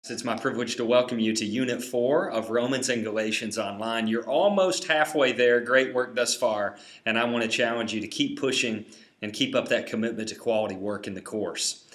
It's my privilege to welcome you to Unit 4 of Romans and Galatians Online. You're almost halfway there. Great work thus far. And I want to challenge you to keep pushing and keep up that commitment to quality work in the course.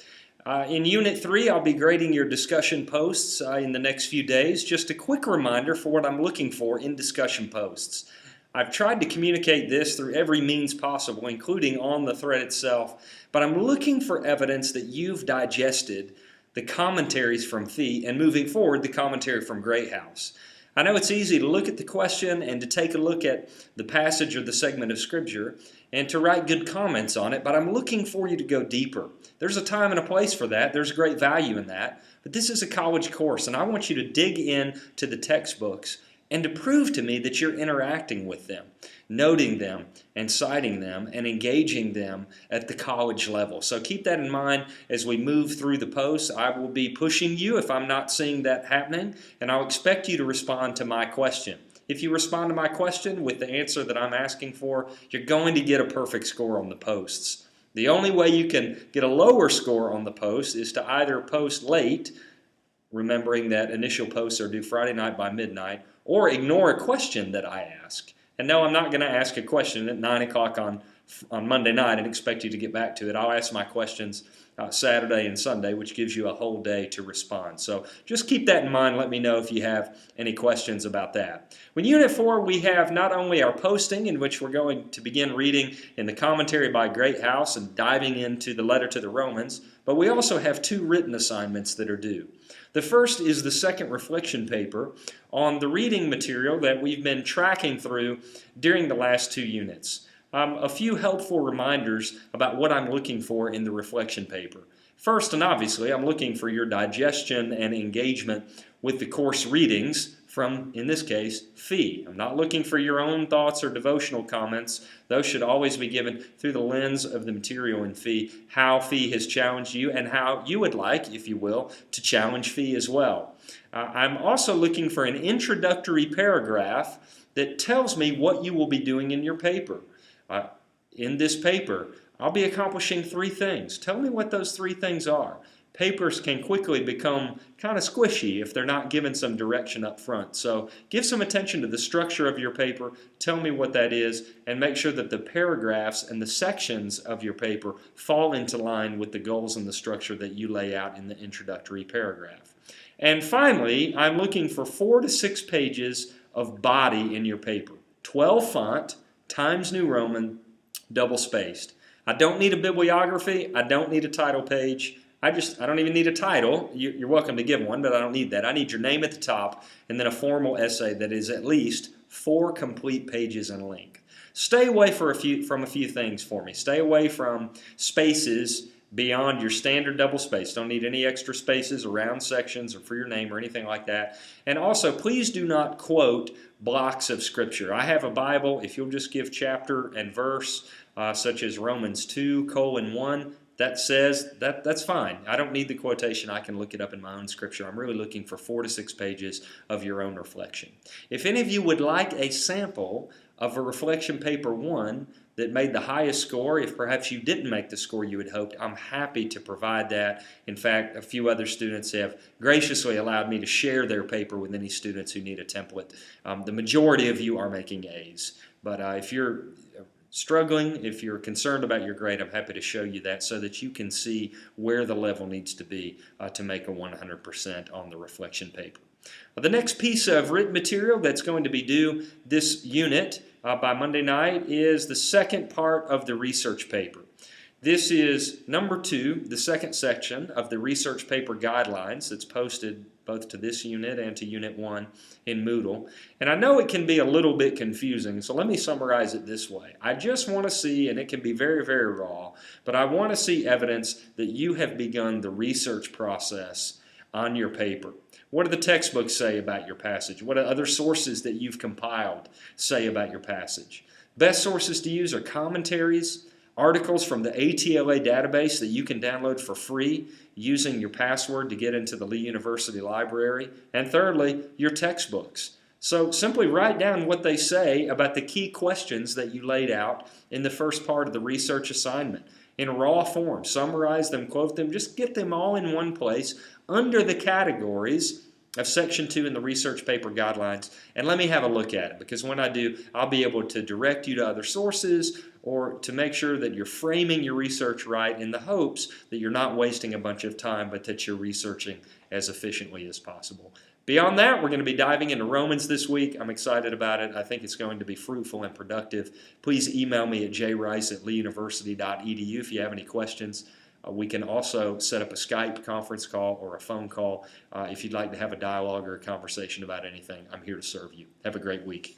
In Unit 3, I'll be grading your discussion posts in the next few days. Just a quick reminder for what I'm looking for in discussion posts. I've tried to communicate this through every means possible, including on the thread itself, but I'm looking for evidence that you've digested the commentaries from Fee, and moving forward, the commentary from Greathouse. I know it's easy to look at the question and to take a look at the passage or the segment of Scripture and to write good comments on it, but I'm looking for you to go deeper. There's a time and a place for that. There's great value in that. But this is a college course, and I want you to dig in to the textbooks and to prove to me that you're interacting with them, noting them and citing them and engaging them at the college level. So keep that in mind as we move through the posts. I will be pushing you if I'm not seeing that happening, and I'll expect you to respond to my question. If you respond to my question with the answer that I'm asking for, you're going to get a perfect score on the posts. The only way you can get a lower score on the post is to either post late, remembering that initial posts are due Friday night by midnight, or ignore a question that I ask. And no, I'm not going to ask a question at 9 o'clock on Monday night and expect you to get back to it. I'll ask my questions Saturday and Sunday, which gives you a whole day to respond. So just keep that in mind. Let me know if you have any questions about that. When Unit 4, we have not only our posting, in which we're going to begin reading in the commentary by Greathouse and diving into the letter to the Romans, but we also have two written assignments that are due. The first is the second reflection paper on the reading material that we've been tracking through during the last two units. A few helpful reminders about what I'm looking for in the reflection paper. First, and obviously, I'm looking for your digestion and engagement with the course readings from, in this case, Fee. I'm not looking for your own thoughts or devotional comments. Those should always be given through the lens of the material in Fee, how Fee has challenged you and how you would like, if you will, to challenge Fee as well. I'm also looking for an introductory paragraph that tells me what you will be doing in your paper. In this paper, I'll be accomplishing three things. Tell me what those three things are. Papers can quickly become kind of squishy if they're not given some direction up front. So give some attention to the structure of your paper, tell me what that is, and make sure that the paragraphs and the sections of your paper fall into line with the goals and the structure that you lay out in the introductory paragraph. And finally, I'm looking for 4 to 6 pages of body in your paper. 12 font, Times New Roman, double-spaced. I don't need a bibliography. I don't need a title page. I don't even need a title. You're welcome to give one, but I don't need that. I need your name at the top and then a formal essay that is at least 4 complete pages in length. Stay away from a few things for me. Stay away from spaces beyond your standard double space. Don't need any extra spaces around sections or for your name or anything like that. And also, please do not quote blocks of Scripture. I have a Bible. If you'll just give chapter and verse, such as Romans 2:1, that says that's fine. I don't need the quotation. I can look it up in my own Scripture. I'm really looking for 4 to 6 pages of your own reflection. If any of you would like a sample of a reflection paper 1 that made the highest score, if perhaps you didn't make the score you had hoped, I'm happy to provide that. In fact, a few other students have graciously allowed me to share their paper with any students who need a template. The majority of you are making A's, but if you're struggling, if you're concerned about your grade, I'm happy to show you that so that you can see where the level needs to be to make a 100% on the reflection paper. The next piece of written material that's going to be due this unit by Monday night is the second part of the research paper. This is number 2, the second section of the research paper guidelines that's posted both to this unit and to Unit 1 in Moodle. And I know it can be a little bit confusing, so let me summarize it this way. I just want to see, and it can be very, very raw, but I want to see evidence that you have begun the research process on your paper. What do the textbooks say about your passage? What do other sources that you've compiled say about your passage? Best sources to use are commentaries, articles from the ATLA database that you can download for free using your password to get into the Lee University Library, and thirdly, your textbooks. So simply write down what they say about the key questions that you laid out in the first part of the research assignment in raw form. Summarize them, quote them, just get them all in one place under the categories of Section 2 in the research paper guidelines, and let me have a look at it, because when I do, I'll be able to direct you to other sources or to make sure that you're framing your research right in the hopes that you're not wasting a bunch of time, but that you're researching as efficiently as possible. Beyond that, we're going to be diving into Romans this week. I'm excited about it. I think it's going to be fruitful and productive. Please email me at jrice@leeuniversity.edu if you have any questions. We can also set up a Skype conference call or a phone call if you'd like to have a dialogue or a conversation about anything. I'm here to serve you. Have a great week.